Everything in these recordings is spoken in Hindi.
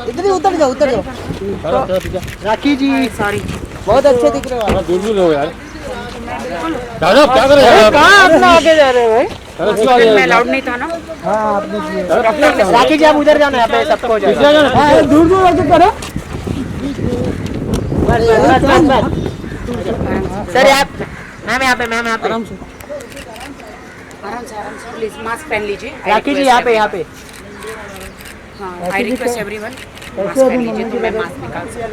इधर ही उतर जाओ उतर जाओ। राखी जी सॉरी। बहुत अच्छे दिख रहे हो आप। दूर दूर हो यार दादा क्या कर रहे हैं कहाँ अपना आगे जा रहे हो भाई? हॉस्पिटल में अलाउड नहीं था ना। हाँ आपने राखी जी आप उधर जाना है, पे सबको हो जाएगा। हाँ, दूर दूर आगे करो। सर आप मैम यहाँ पे आराम से प्लीज मास्क पहन लीजिए। राखी जी यहाँ पे हाँ, आई रिक्वेस्ट एवरीवन मास्क पहन लीजिए तो मैं मास्क निकाल सकूँ।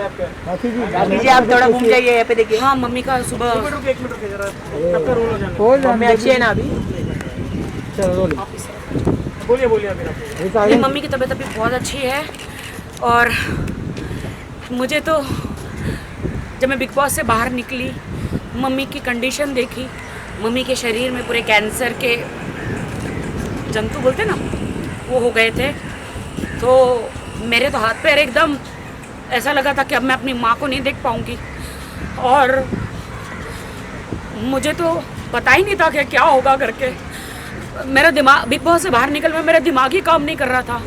राखी जी आप थोड़ा घूम जाइए, यहाँ पे देखिए। हाँ, मम्मी का सुबह मम्मी अच्छी है ना अभी? मेरी मम्मी की तबीयत अभी बहुत अच्छी है। और मुझे तो जब मैं बिग बॉस से बाहर निकली, मम्मी की कंडीशन देखी, मम्मी के शरीर में पूरे कैंसर के जंतु बोलते ना वो हो गए थे, तो मेरे तो हाथ पैर एकदम ऐसा लगा था कि अब मैं अपनी माँ को नहीं देख पाऊँगी। और मुझे तो पता ही नहीं था कि क्या होगा करके। मेरा दिमाग बिग बॉस से बाहर निकल में मेरा दिमाग ही काम नहीं कर रहा था।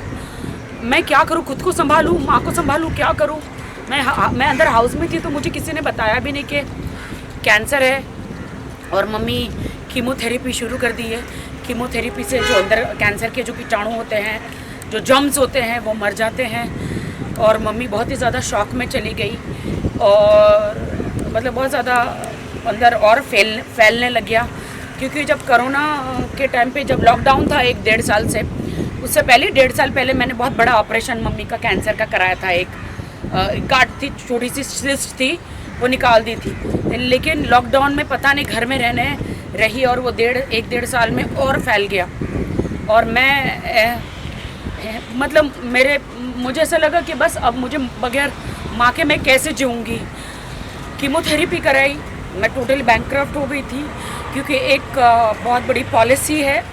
मैं क्या करूँ, खुद को संभालूँ, माँ को संभालूँ, क्या करूँ। मैं अंदर हाउस में थी तो मुझे किसी ने बताया भी नहीं कि कैंसर है। और मम्मी कीमोथेरेपी शुरू कर दी है। कीमोथेरेपी से जो अंदर कैंसर के जो कीटाणु होते हैं, जो जम्स होते हैं, वो मर जाते हैं। और मम्मी बहुत ही ज़्यादा शॉक में चली गई और मतलब बहुत ज़्यादा अंदर और फैलने लग गया। क्योंकि जब कोरोना के टाइम पे जब लॉकडाउन था 1-1.5 साल से, उससे पहले 1.5 साल पहले मैंने बहुत बड़ा ऑपरेशन मम्मी का कैंसर का कराया था। एक गांठ थी, छोटी सी सिस्ट थी, वो निकाल दी थी। लेकिन लॉकडाउन में पता नहीं घर में रहने रही और वो 1-1.5 साल में और फैल गया। और मैं मतलब मुझे ऐसा लगा कि बस अब मुझे बगैर माँ के मैं कैसे जीऊँगी। कीमोथेरेपी कराई, मैं टोटली बैंकक्रफ्ट हो गई थी। क्योंकि एक बहुत बड़ी पॉलिसी है,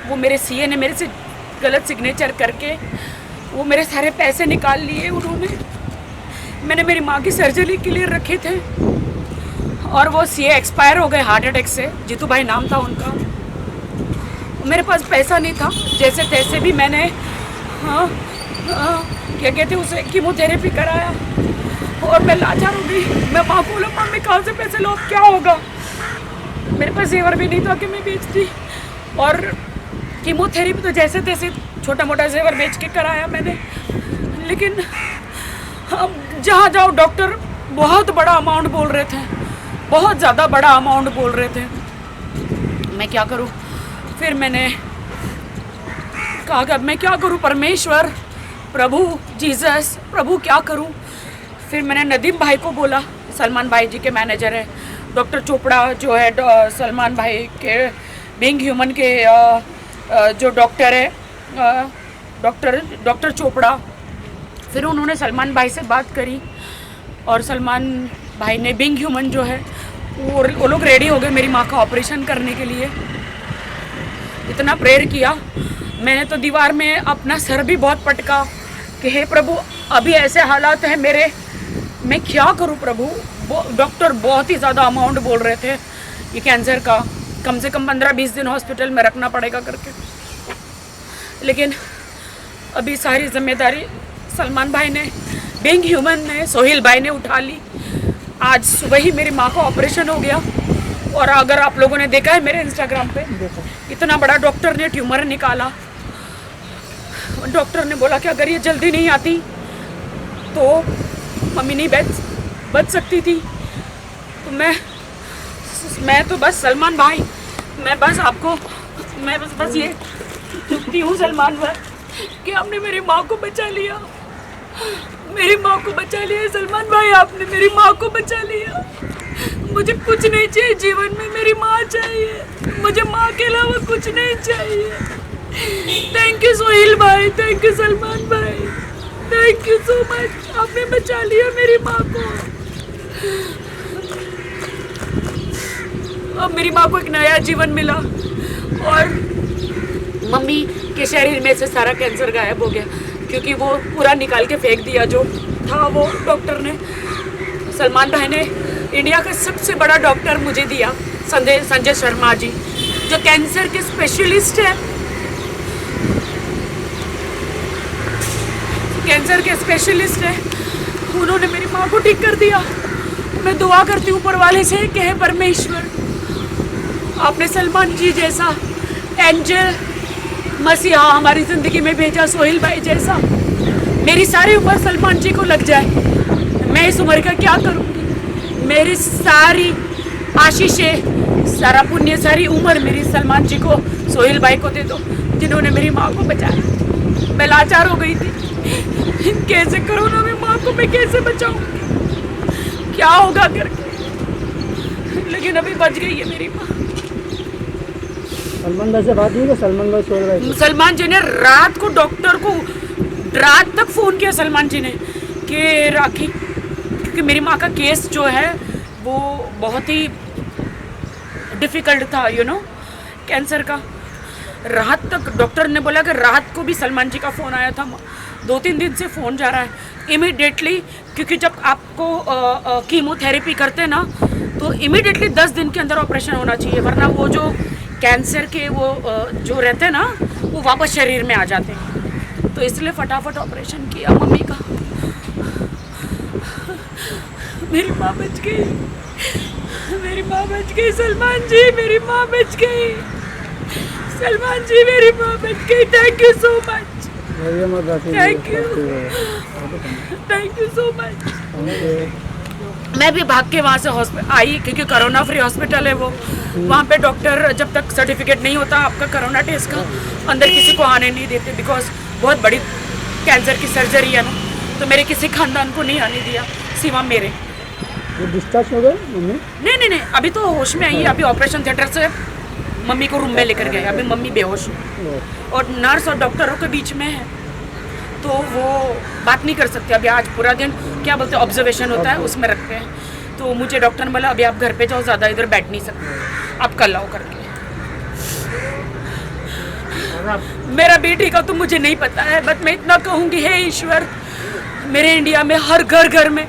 वो मेरे सीए ने मेरे से गलत सिग्नेचर करके वो मेरे सारे पैसे निकाल लिए उन्होंने। मैंने मेरी माँ की सर्जरी के लिए रखे थे और वो सीए एक्सपायर हो गए हार्ट अटैक से। जीतू भाई नाम था उनका। मेरे पास पैसा नहीं था, जैसे तैसे भी मैंने क्या कहते उसे कीमोथेरेपी कराया। और मैं लाचार हो गई। मैं माँ को बोला, मम्मी कहाँ से पैसे लो, क्या होगा। मेरे पास जेवर भी नहीं था कि मैं बेचती। और कीमोथेरेपी तो जैसे तैसे छोटा मोटा जेवर बेच के कराया मैंने। लेकिन अब जहाँ जाओ डॉक्टर बहुत बड़ा अमाउंट बोल रहे थे, बहुत ज़्यादा बड़ा अमाउंट बोल रहे थे। मैं क्या करूँ। फिर मैंने कहा कि अब मैं क्या करूँ, परमेश्वर, प्रभु जीसस, प्रभु क्या करूँ। फिर मैंने नदीम भाई को बोला, सलमान भाई जी के मैनेजर है, डॉक्टर चोपड़ा जो है सलमान भाई के बीइंग ह्यूमन के जो डॉक्टर है, डॉक्टर चोपड़ा। फिर उन्होंने सलमान भाई से बात करी और सलमान भाई ने बीइंग ह्यूमन जो है वो लोग रेडी हो गए मेरी माँ का ऑपरेशन करने के लिए। इतना प्रेयर किया मैंने तो दीवार में अपना सर भी बहुत पटका कि हे प्रभु, अभी ऐसे हालात हैं मेरे, मैं क्या करूं प्रभु। डॉक्टर बहुत ही ज़्यादा अमाउंट बोल रहे थे ये कैंसर का, कम से कम 15-20 दिन हॉस्पिटल में रखना पड़ेगा करके। लेकिन अभी सारी जिम्मेदारी सलमान भाई ने, बीइंग ह्यूमन ने, सोहेल भाई ने उठा ली। आज सुबह ही मेरी माँ का ऑपरेशन हो गया। और अगर आप लोगों ने देखा है मेरे इंस्टाग्राम पे, इतना बड़ा डॉक्टर ने ट्यूमर निकाला। डॉक्टर ने बोला कि अगर ये जल्दी नहीं आती तो मम्मी नहीं बच सकती थी। तो मैं तो बस सलमान भाई, मैं बस आपको मैं बस ये चुपती हूँ सलमान भाई कि आपने मेरी माँ को बचा लिया, मेरी माँ को बचा लिया सलमान भाई, आपने मेरी माँ को बचा लिया। मुझे कुछ नहीं चाहिए जीवन में, मेरी माँ चाहिए मुझे, माँ के अलावा कुछ नहीं चाहिए। थैंक यू सोहेल भाई, थैंक यू सलमान भाई, थैंक यू सो मच, आपने बचा लिया मेरी माँ को। अब मेरी माँ को एक नया जीवन मिला और मम्मी के शरीर में से सारा कैंसर गायब हो गया, क्योंकि वो पूरा निकाल के फेंक दिया जो था वो डॉक्टर ने। सलमान भाई ने इंडिया का सबसे बड़ा डॉक्टर मुझे दिया, संजय शर्मा जी, जो कैंसर के स्पेशलिस्ट है। कैंसर के स्पेशलिस्ट हैं, उन्होंने मेरी माँ को ठीक कर दिया। मैं दुआ करती हूँ ऊपर वाले से कि हे परमेश्वर, आपने सलमान जी जैसा एंजल मसीहा हमारी ज़िंदगी में भेजा, सोहेल भाई जैसा। मेरी सारी उम्र सलमान जी को लग जाए, मैं इस उम्र का क्या करूँगी। मेरी सारी आशीषें, सारा पुण्य, सारी उम्र मेरी सलमान जी को, सोहेल भाई को दे दो, जिन्होंने मेरी माँ को बचाया। मैं लाचार हो गई थी, कैसे कोरोना में माँ को मैं कैसे बचाऊंगी, क्या होगा करके, लेकिन अभी बच गई है मेरी माँ। सलमान भाई से बात हुई? सलमान भाई सोहेल भाई सलमान जी ने रात को डॉक्टर को रात तक फ़ोन किया सलमान जी ने कि राखी, क्योंकि मेरी माँ का केस जो है वो बहुत ही डिफ़िकल्ट था, कैंसर का। रात तक डॉक्टर ने बोला कि रात को भी सलमान जी का फ़ोन आया था, 2-3 दिन से फ़ोन जा रहा है इमीडिएटली, क्योंकि जब आपको कीमोथेरेपी करते हैं ना तो इमीडिएटली 10 दिन के अंदर ऑपरेशन होना चाहिए, वरना वो जो कैंसर के वो जो रहते हैं ना वो वापस शरीर में आ जाते हैं। तो इसलिए फटाफट ऑपरेशन किया मम्मी का। मेरी माँ बच गई, मेरी माँ बच गई। सलमान जी, मेरी माँ बच गई। सलमान जी, मेरी माँ बच गई। Thank you so much, thank you so much. मैं भी भाग के वहाँ से हॉस्पिटल आई, क्योंकि कोरोना फ्री हॉस्पिटल है वो। वहाँ पे डॉक्टर जब तक सर्टिफिकेट नहीं होता आपका कोरोना टेस्ट का, अंदर किसी को आने नहीं देते, बिकॉज बहुत बड़ी कैंसर की सर्जरी है ना, तो मेरे किसी खानदान को नहीं आने दिया सिवा मेरे। डिस्चार्ज हो गए मम्मी? नहीं, अभी तो होश में आई है। अभी ऑपरेशन थिएटर से मम्मी को रूम में लेकर गए, अभी मम्मी बेहोश है और नर्स और डॉक्टरों के बीच में है, तो वो बात नहीं कर सकते। अभी आज पूरा दिन क्या बोलते हैं ऑब्जर्वेशन होता है, उसमें रखते हैं। तो मुझे डॉक्टर ने बोला अभी आप घर पे जाओ, ज़्यादा इधर बैठ नहीं सकते, आप कल आओ करके। मेरा बेटी का तो मुझे नहीं पता है, बट मैं इतना कहूँगी, हे ईश्वर, मेरे इंडिया में हर घर में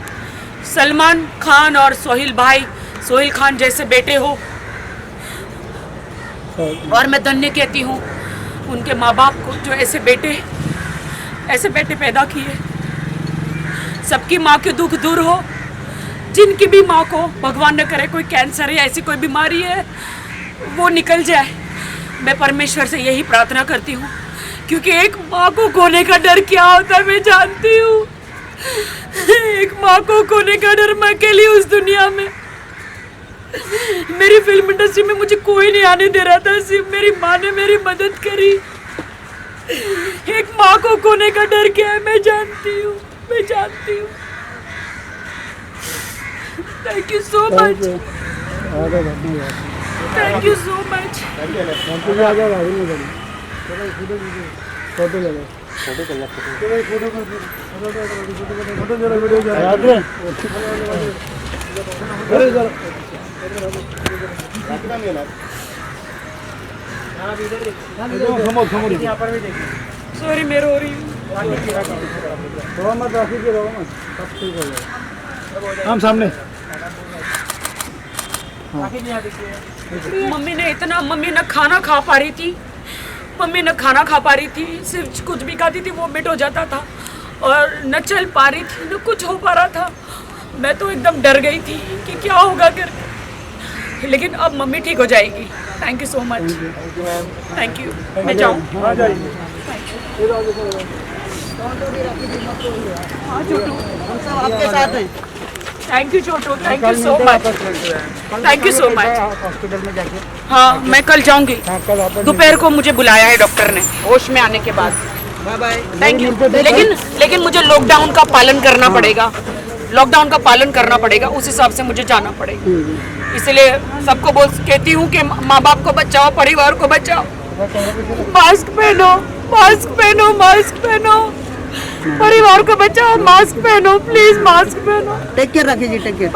सलमान खान और सोहेल खान जैसे बेटे हो। और मैं धन्य कहती हूँ उनके माँ बाप को जो ऐसे बेटे पैदा किए। सबकी माँ के दुख दूर हो, जिनकी भी माँ को भगवान न करे कोई कैंसर या ऐसी कोई बीमारी है वो निकल जाए। मैं परमेश्वर से यही प्रार्थना करती हूँ, क्योंकि एक माँ को खोने का डर क्या होता है मैं जानती हूँ। एक माँ को खोने का डर, मैं अकेली उस दुनिया में। मेरी फिल्म इंडस्ट्री में मुझे कोई नहीं आने दे रहा था, सिर्फ मेरी माँ ने मेरी मदद करी। एक माँ को खोने का डर क्या है मैं जानती हूँ। Thank you so much, thank you so much. Sorry, मैं रो रही हूँ। हम सामने मम्मी न खाना खा पा रही थी, सिर्फ कुछ भी खाती थी वो वोमिट हो जाता था, और न चल पा रही थी, न कुछ हो पा रहा था। मैं तो एकदम डर गई थी कि क्या होगा करके, लेकिन अब मम्मी ठीक हो जाएगी। Thank you so much, thank you. मैं जाऊँ? आपके साथ हैं। Thank you Chhotu, thank you so much, thank you so much. Hospital में जाके हाँ, मैं कल जाऊँगी। दोपहर को मुझे बुलाया है डॉक्टर ने, होश में आने के बाद। Bye bye. Thank you. लेकिन मुझे लॉकडाउन का पालन करना पड़ेगा, उस हिसाब से मुझे जाना पड़ेगा। इसलिए सबको कहती हूँ कि माँ बाप को बचाओ, परिवार को बचाओ। मास्क पहनो, परिवार को बचाओ। मास्क पहनो प्लीज, मास्क पहनो। टेक केयर रखिए जी, टेक केयर।